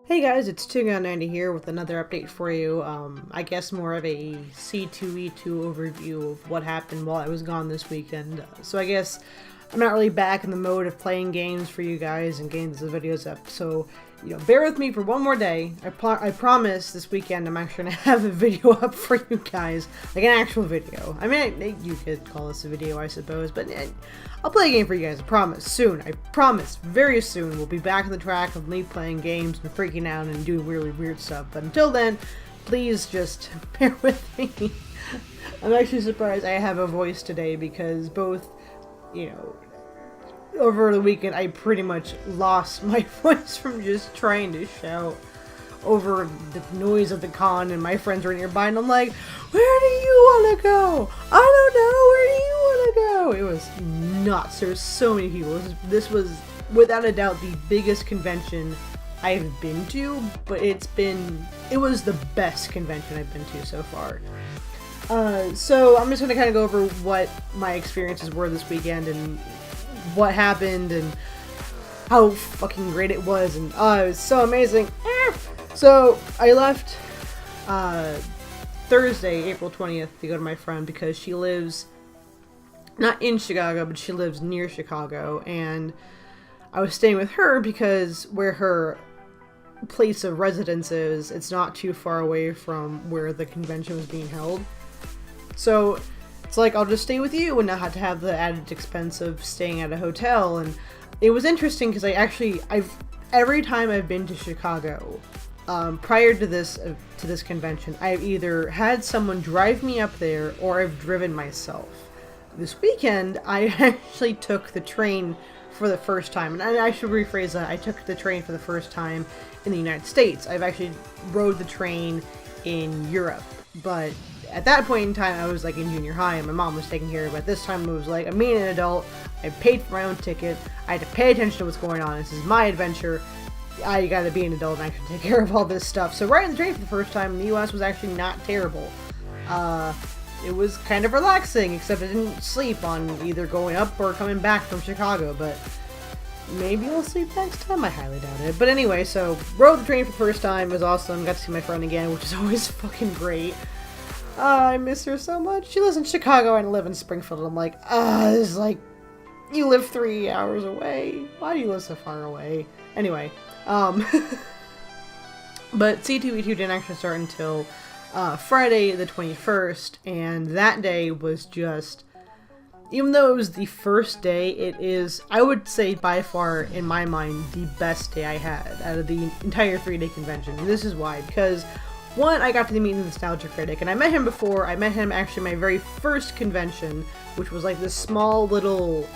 Hey guys, it's C2E2 here with another update for you. I guess more of a C2E2 overview of what happened while I was gone this weekend. So I guess I'm not really back in the mode of playing games for you guys and getting the videos up. So, bear with me for one more day. I promise this weekend I'm actually going to have a video up for you guys. Like an actual video. I mean, you could call this a video, I suppose, but I'll play a game for you guys, I promise, soon. I promise, very soon, we'll be back on the track of me playing games and freaking out and doing really weird stuff. But until then, please just bear with me. I'm actually surprised I have a voice today because both, over the weekend I pretty much lost my voice from just trying to shout over the noise of the con and my friends were nearby and I'm like, where do you want to go? I don't know, where do you want to go? It was nuts. There were so many people. This was without a doubt the biggest convention I've been to, but it was the best convention I've been to so far. So I'm just going to kind of go over what my experiences were this weekend and what happened and how fucking great it was, and it was so amazing. So I left Thursday, April 20th to go to my friend because she lives not in Chicago, but she lives near Chicago, and I was staying with her because where her place of residence is, it's not too far away from where the convention was being held. So it's like, I'll just stay with you and not have to have the added expense of staying at a hotel. And it was interesting because every time I've been to Chicago, prior to this convention, I've either had someone drive me up there or I've driven myself. This weekend, I actually took the train for the first time, and I should rephrase that. I took the train for the first time in the United States. I've actually rode the train in Europe, but at that point in time, I was like in junior high, and my mom was taking care of it. This time, it was like, I'm being an adult. I paid for my own ticket. I had to pay attention to what's going on. This is my adventure. I gotta be an adult and actually take care of all this stuff. So riding the train for the first time in the U.S. was actually not terrible. It was kind of relaxing, except I didn't sleep on either going up or coming back from Chicago, but maybe we'll sleep next time. I highly doubt it. But anyway, so rode the train for the first time. It was awesome. Got to see my friend again, which is always fucking great. I miss her so much. She lives in Chicago and I live in Springfield. I'm like, it's like, you live 3 hours away. Why do you live so far away? Anyway, but C2E2 didn't actually start until Friday the 21st, and that day was just, even though it was the first day, it is, I would say by far, in my mind, the best day I had out of the entire 3-day convention. And this is why, because one, I got to meet the Nostalgia Critic, and I met him before. I met him actually my very first convention, which was like this small little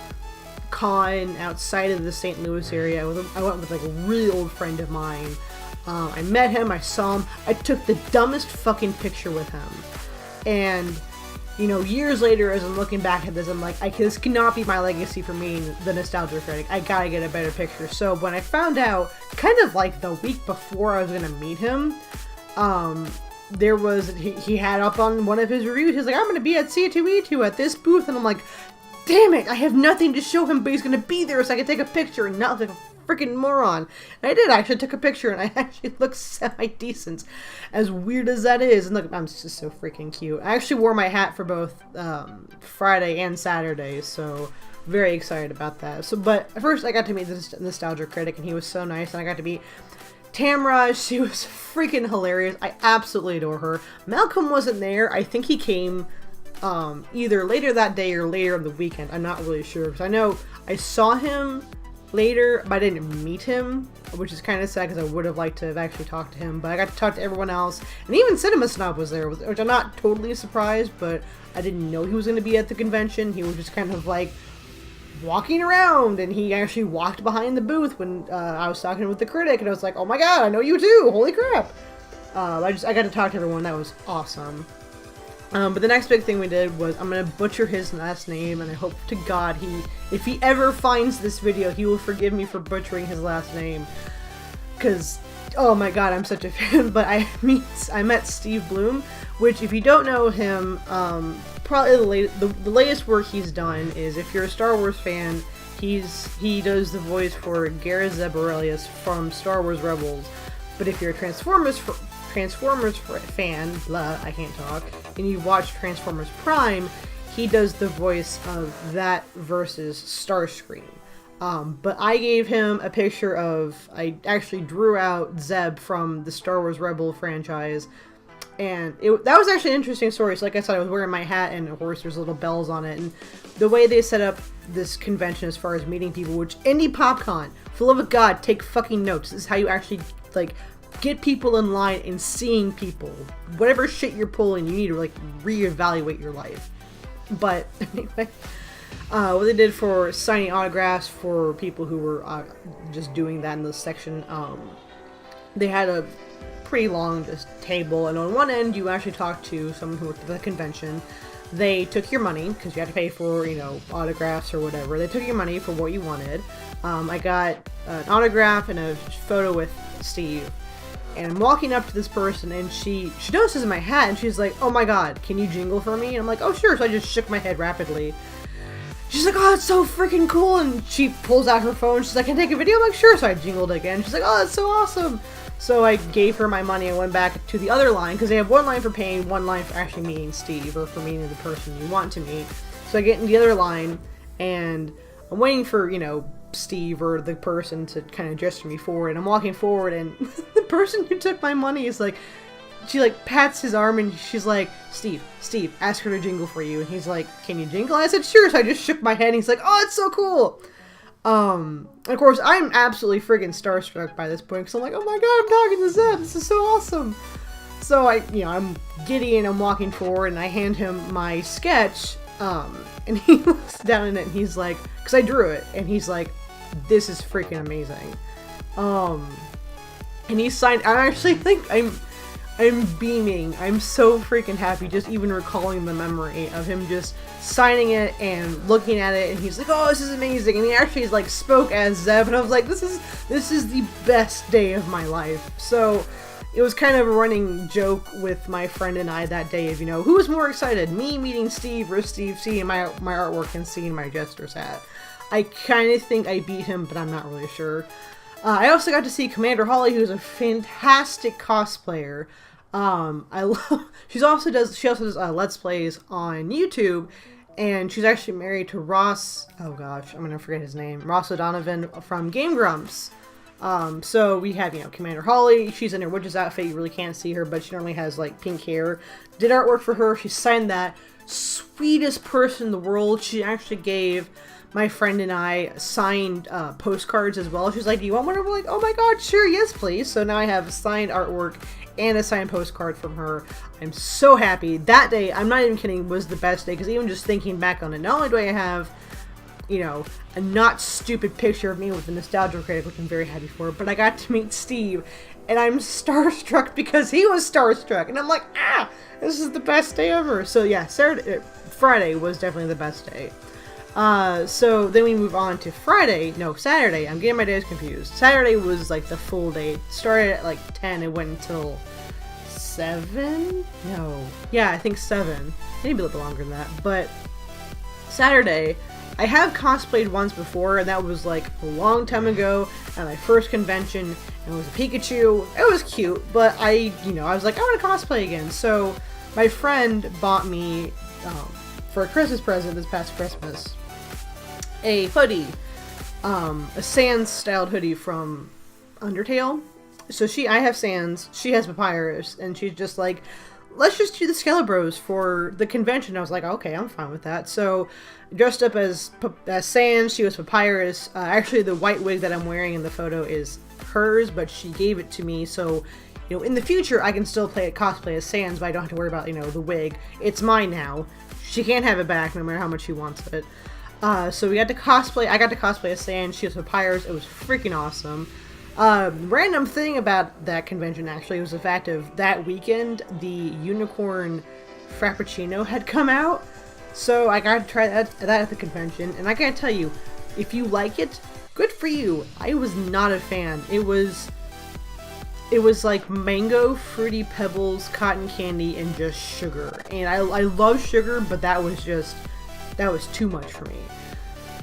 con outside of the St. Louis area. I went with like a really old friend of mine. I met him, I saw him, I took the dumbest fucking picture with him. And, years later, as I'm looking back at this, I'm like, this cannot be my legacy for me, the Nostalgia Critic. I gotta get a better picture. So when I found out, kind of like the week before I was gonna meet him, he had up on one of his reviews, he's like, I'm gonna be at C2E2 at this booth, and I'm like, damn it, I have nothing to show him, but he's gonna be there so I can take a picture and not like a freaking moron. And I did, I actually took a picture and I actually look semi-decent, as weird as that is. And look, I'm just so freaking cute. I actually wore my hat for both Friday and Saturday, so very excited about that. So, but first I got to meet the Nostalgia Critic, and he was so nice, and I got to meet Tamra. She was freaking hilarious. I absolutely adore her. Malcolm wasn't there. I think he came either later that day or later on the weekend. I'm not really sure, because I know I saw him later, but I didn't meet him, which is kind of sad because I would have liked to have actually talked to him, but I got to talk to everyone else, and even Cinema Snob was there, which I'm not totally surprised, but I didn't know he was going to be at the convention. He was just kind of like walking around, and he actually walked behind the booth when I was talking with the critic, and I was like, oh my god, I know you too, holy crap. I got to talk to everyone. That was awesome. But the next big thing we did was, I'm gonna butcher his last name, and I hope to God if he ever finds this video, he will forgive me for butchering his last name. Cause, oh my god, I'm such a fan. But I met Steve Bloom, which, if you don't know him, probably the latest work he's done is, if you're a Star Wars fan, He does the voice for Gareth Zeb from Star Wars Rebels. But if you're a Transformers fan, blah, I can't talk, and you watch Transformers Prime, he does the voice of that versus Starscream. But I gave him a picture of, I actually drew out Zeb from the Star Wars Rebel franchise, and that was actually an interesting story. So like I said, I was wearing my hat, and of course there's little bells on it, and the way they set up this convention as far as meeting people, which Indie PopCon, for the love of God, take fucking notes. This is how you actually, like, get people in line and seeing people. Whatever shit you're pulling, you need to, like, reevaluate your life. But anyway, what they did for signing autographs for people who were just doing that in this section, they had a pretty long just table, and on one end you actually talked to someone who worked at the convention. They took your money, because you had to pay for, you know, autographs or whatever. They took your money for what you wanted. I got an autograph and a photo with Steve. And I'm walking up to this person, and she notices my hat, and she's like, "Oh my god, can you jingle for me?" And I'm like, "Oh sure." So I just shook my head rapidly. She's like, "Oh, it's so freaking cool." And she pulls out her phone. She's like, "Can I take a video?" I'm like, "Sure." So I jingled again. She's like, "Oh, that's so awesome." So I gave her my money and went back to the other line, because they have one line for paying, one line for actually meeting Steve, or for meeting the person you want to meet. So I get in the other line, and I'm waiting for, you know, Steve or the person to kind of gesture me forward, and I'm walking forward, and the person who took my money is like, she like pats his arm, and she's like, Steve, ask her to jingle for you." And he's like, "Can you jingle?" I said, "Sure." So I just shook my head, and he's like, "Oh, it's so cool." Of course, I'm absolutely friggin' starstruck by this point, because I'm like, "Oh my god, I'm talking to Zeb, this is so awesome." So I'm giddy, and I'm walking forward, and I hand him my sketch, and he looks down at it, and he's like, because I drew it, and he's like, "This is freaking amazing." And he signed, I actually think I'm beaming. I'm so freaking happy just even recalling the memory of him just signing it and looking at it, and he's like, "Oh, this is amazing." And he actually like spoke as Zeb, and I was like, this is the best day of my life. So it was kind of a running joke with my friend and I that day of, you know, who was more excited, me meeting Steve or Steve seeing my artwork and seeing my Jester's hat. I kind of think I beat him, but I'm not really sure. I also got to see Commander Holly, who's a fantastic cosplayer. She also does Let's Plays on YouTube, and she's actually married to Ross, oh gosh, I'm gonna forget his name, Ross O'Donovan from Game Grumps. So we have, you know, Commander Holly, she's in her witch's outfit, you really can't see her, but she normally has like pink hair. Did artwork for her, she signed that. Sweetest person in the world. She actually gave my friend and I signed postcards as well. She's like, "Do you want one?" And we're like, "Oh my god, sure, yes please." So now I have signed artwork and a signed postcard from her. I'm so happy. That day, I'm not even kidding, was the best day, because even just thinking back on it, not only do I have, you know, a not stupid picture of me with the nostalgia critic, which I'm very happy for, but I got to meet Steve, and I'm starstruck because he was starstruck, and I'm like, this is the best day ever. So yeah, Friday was definitely the best day. So then we move on to Saturday. I'm getting my days confused. Saturday was like the full day. It started at like 10 and went until 7? No. Yeah, I think 7. Maybe a little longer than that. But Saturday, I have cosplayed once before, and that was like a long time ago at my first convention, and it was a Pikachu. It was cute, but I was like, I want to cosplay again. So my friend bought me, for a Christmas present this past Christmas, a hoodie, a Sans styled hoodie from Undertale. So I have Sans, she has Papyrus, and she's just like, let's just do the Skelebros for the convention. I was like, okay, I'm fine with that. So dressed up as Sans, she was Papyrus. Actually, the white wig that I'm wearing in the photo is hers, but she gave it to me, so you know, in the future I can still cosplay as Sans, but I don't have to worry about, you know, the wig. It's mine now. She can't have it back no matter how much she wants it. So we got to cosplay. I got to cosplay as Sans. She was Papyrus. It was freaking awesome. Random thing about that convention actually was the fact of that weekend the Unicorn Frappuccino had come out. So I got to try that at the convention, and I gotta tell you, if you like it, good for you. I was not a fan. It was like mango, fruity pebbles, cotton candy, and just sugar. And I love sugar, but that was too much for me.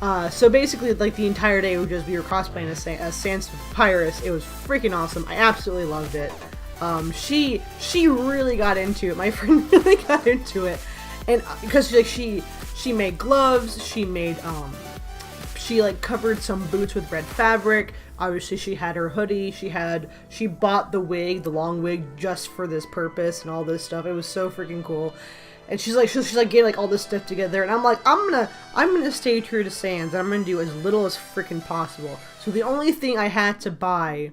So basically, like, the entire day would just be cosplaying as Sans Papyrus. It was freaking awesome. I absolutely loved it. She really got into it. My friend really got into it, and because like she made gloves. She made she like covered some boots with red fabric. Obviously, she had her hoodie. She bought the wig, the long wig, just for this purpose and all this stuff. It was so freaking cool. And she's like getting like all this stuff together, and I'm like, I'm gonna stay true to Sans, and I'm gonna do as little as freaking possible. So the only thing I had to buy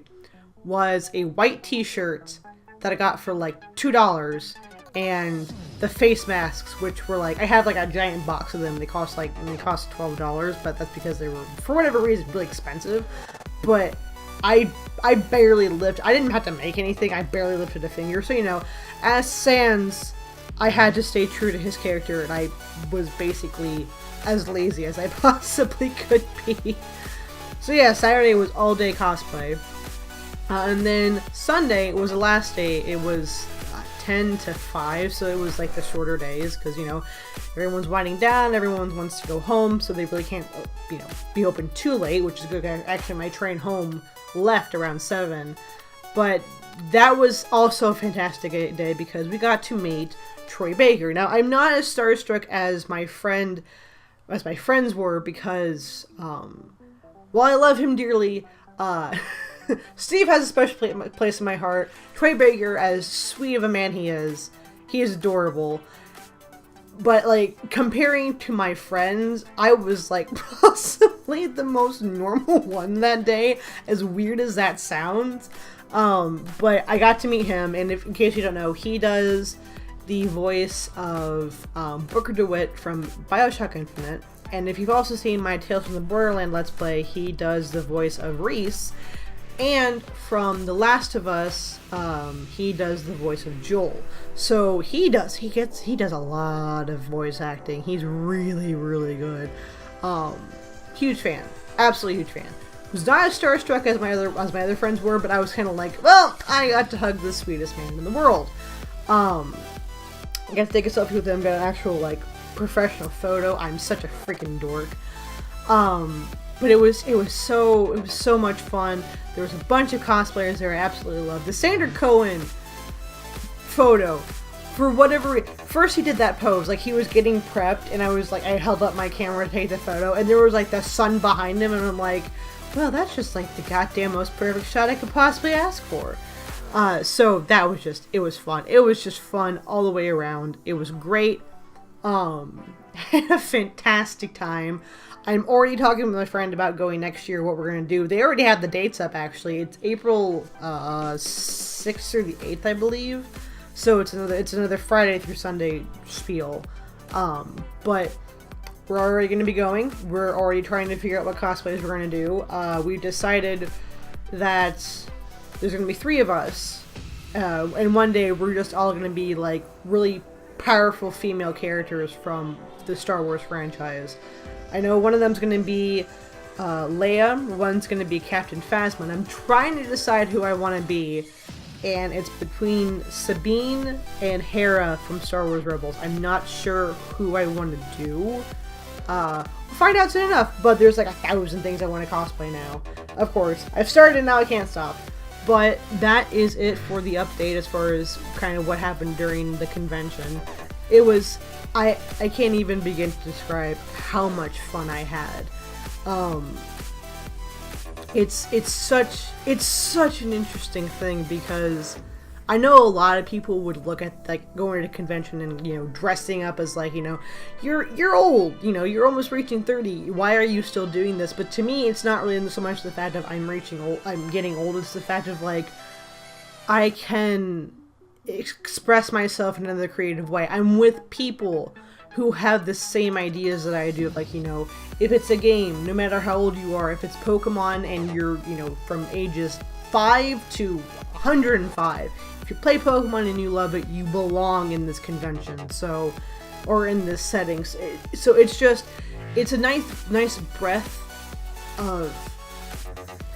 was a white t-shirt that I got for like $2, and the face masks, which were like, I had like a giant box of them. They cost $12, but that's because they were, for whatever reason, really expensive. But I barely lifted. I didn't have to make anything. I barely lifted a finger. So, you know, as Sans, I had to stay true to his character, and I was basically as lazy as I possibly could be. So yeah, Saturday was all day cosplay. And then Sunday was the last day. It was 10 to 5, so it was like the shorter days, because, you know, everyone's winding down, everyone wants to go home, so they really can't, you know, be open too late, which is good. Actually, my train home left around 7. But that was also a fantastic day because we got to meet Troy Baker. Now, I'm not as starstruck as my friends were, because while I love him dearly, Steve has a special place in my heart. Troy Baker, as sweet of a man he is adorable. But, like, comparing to my friends, I was, like, possibly the most normal one that day, as weird as that sounds. But I got to meet him, and in case you don't know, he does the voice of Booker DeWitt from BioShock Infinite. And if you've also seen my Tales from the Borderland Let's Play, he does the voice of Reese. And from The Last of Us, he does the voice of Joel. So he does a lot of voice acting. He's really, really good. Huge fan. Absolutely huge fan. Was not as starstruck as my other friends were, but I was kind of like, well, I got to hug the sweetest man in the world. I got to take a selfie with him, got an actual, like, professional photo. I'm such a freaking dork. But it was so much fun. There was a bunch of cosplayers there I absolutely loved. The Sandra Cohen photo, for whatever reason, first he did that pose, like he was getting prepped, and I was like, I held up my camera to take the photo, and there was like the sun behind him, and I'm like, well, that's just like the goddamn most perfect shot I could possibly ask for. So that was it was fun. It was just fun all the way around. It was great. Had a fantastic time. I'm already talking with my friend about going next year, what we're going to do. They already have the dates up, actually. It's April 6th or the 8th, I believe. So it's another Friday through Sunday spiel. But we're already going to be going. We're already trying to figure out what cosplays we're going to do. We've decided that there's going to be 3 of us. And one day we're just all going to be, like, really powerful female characters from the Star Wars franchise. I know one of them's going to be Leia, one's going to be Captain Phasma, and I'm trying to decide who I want to be, and it's between Sabine and Hera from Star Wars Rebels. I'm not sure who I want to do. We'll find out soon enough, but there's like 1,000 things I want to cosplay now. Of course, I've started and now I can't stop. But that is it for the update as far as kind of what happened during the convention. It was, I can't even begin to describe how much fun I had. It's such an interesting thing, because I know a lot of people would look at, like, going to a convention and, you know, dressing up as, like, you know, you're old, you know, you're almost reaching 30, why are you still doing this? But to me, it's not really so much the fact of I'm getting old, it's the fact of, like, I can express myself in another creative way. I'm with people who have the same ideas that I do. Like, you know, if it's a game, no matter how old you are, if it's Pokemon and you're, you know, from ages 5 to 105, if you play Pokemon and you love it, you belong in this convention, so, or in this setting. So it's a nice breath of,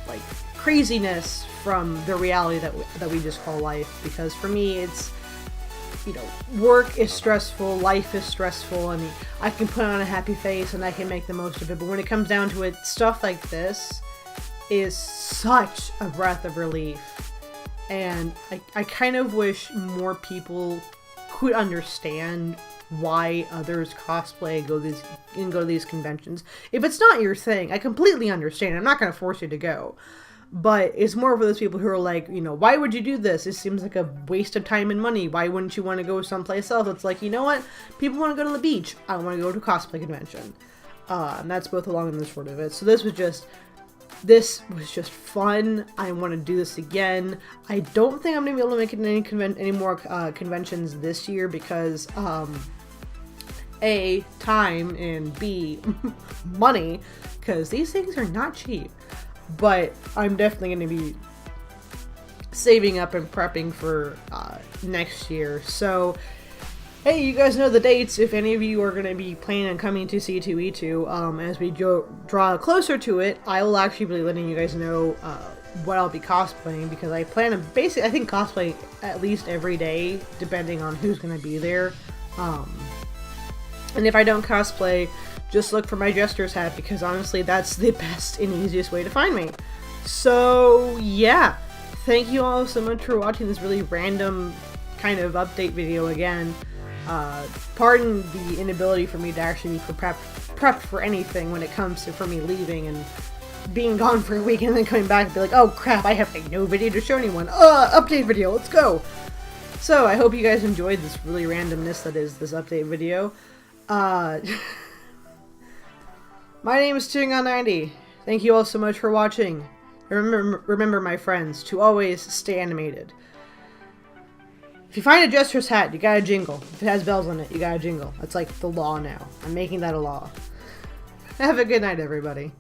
like, craziness from the reality that we just call life. Because for me, you know, work is stressful, life is stressful, and I can put on a happy face and I can make the most of it. But when it comes down to it, stuff like this is such a breath of relief. And I kind of wish more people could understand why others cosplay and go to these conventions. If it's not your thing, I completely understand. I'm not going to force you to go. But it's more for those people who are like, you know, why would you do this? It seems like a waste of time and money. Why wouldn't you want to go someplace else? It's like, you know what? People want to go to the beach. I want to go to a cosplay convention. And that's both the long and the short of it. So this was just fun. I want to do this again. I don't think I'm going to be able to make it any more conventions this year because, A, time, and B, money, because these things are not cheap. But I'm definitely going to be saving up and prepping for next year. So, hey, you guys know the dates. If any of you are going to be planning on coming to C2E2, as we draw closer to it, I will actually be letting you guys know what I'll be cosplaying, because I plan to basically, I think, cosplay at least every day, depending on who's going to be there. And if I don't cosplay, just look for my Jester's hat, because honestly, that's the best and easiest way to find me. So, yeah. Thank you all so much for watching this really random kind of update video again. Pardon the inability for me to actually be prepped for anything when it comes to for me leaving and being gone for a week and then coming back and be like, oh crap, I have like no video to show anyone. Update video, let's go! So, I hope you guys enjoyed this really randomness that is this update video. My name is Tingon90. Thank you all so much for watching. Remember, my friends, to always stay animated. If you find a Jester's hat, you gotta jingle. If it has bells on it, you gotta jingle. That's like the law now. I'm making that a law. Have a good night, everybody.